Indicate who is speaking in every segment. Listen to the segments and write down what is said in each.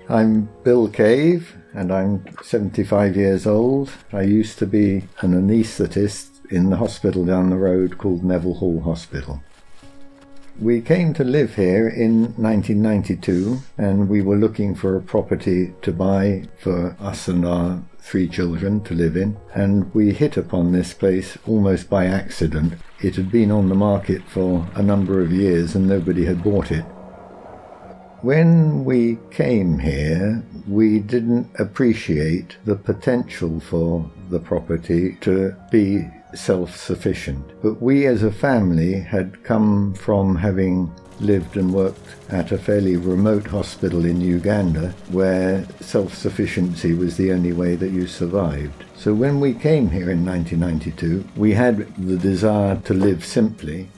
Speaker 1: I'm Bill Cave, and I'm 75 years old. I used to be an anaesthetist in the hospital down the road called Neville Hall Hospital. We came to live here in 1992, and we were looking for a property to buy for us and our 3 children to live in, and we hit upon this place almost by accident. It had been on the market for a number of years and nobody had bought it. When we came here, we didn't appreciate the potential for the property to be self-sufficient. But we as a family had come from having lived and worked at a fairly remote hospital in Uganda where self-sufficiency was the only way that you survived. So when we came here in 1992, we had the desire to live simply.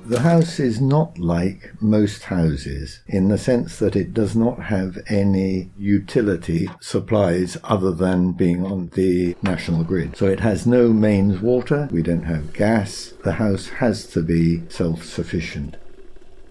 Speaker 1: The house is not like most houses in the sense that it does not have any utility supplies other than being on the national grid. So it has no mains water, we don't have gas. The house has to be self-sufficient.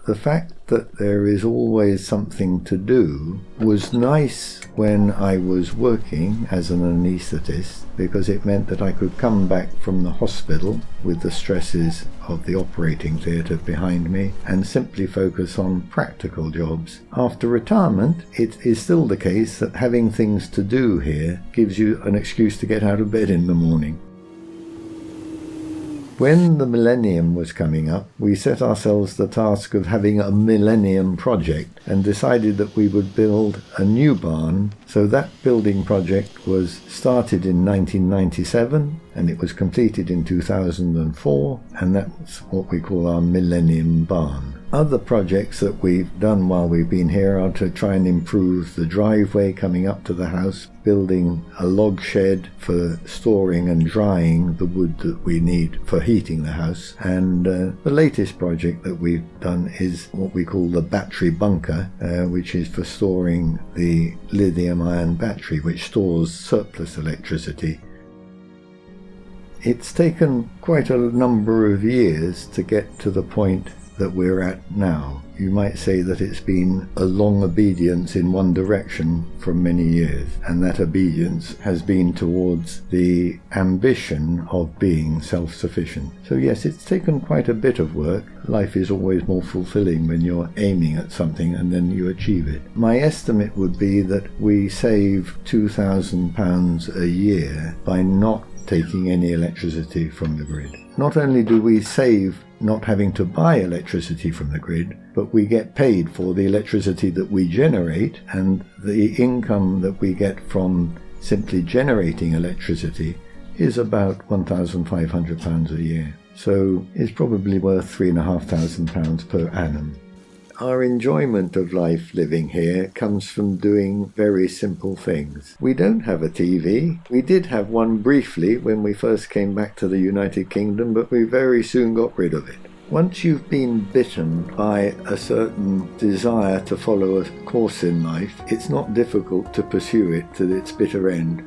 Speaker 1: The fact that there is always something to do was nice when I was working as an anaesthetist, because it meant that I could come back from the hospital with the stresses of the operating theatre behind me and simply focus on practical jobs. After retirement, it is still the case that having things to do here gives you an excuse to get out of bed in the morning. When the millennium was coming up, we set ourselves the task of having a millennium project and decided that we would build a new barn. So that building project was started in 1997 and it was completed in 2004, and that's what we call our millennium barn. Other projects that we've done while we've been here are to try and improve the driveway coming up to the house, building a log shed for storing and drying the wood that we need for heating the house. And the latest project that we've done is what we call the battery bunker, which is for storing the lithium-ion battery, which stores surplus electricity. It's taken quite a number of years to get to the point that we're at now. You might say that it's been a long obedience in one direction for many years, and that obedience has been towards the ambition of being self-sufficient. So yes, it's taken quite a bit of work. Life is always more fulfilling when you're aiming at something and then you achieve it. My estimate would be that we save £2,000 a year by not taking any electricity from the grid. Not only do we save not having to buy electricity from the grid, but we get paid for the electricity that we generate, and the income that we get from simply generating electricity is about £1,500 a year. So it's probably worth £3,500 per annum. Our enjoyment of life living here comes from doing very simple things. We don't have a TV. We did have one briefly when we first came back to the United Kingdom, but we very soon got rid of it. Once you've been bitten by a certain desire to follow a course in life, it's not difficult to pursue it to its bitter end.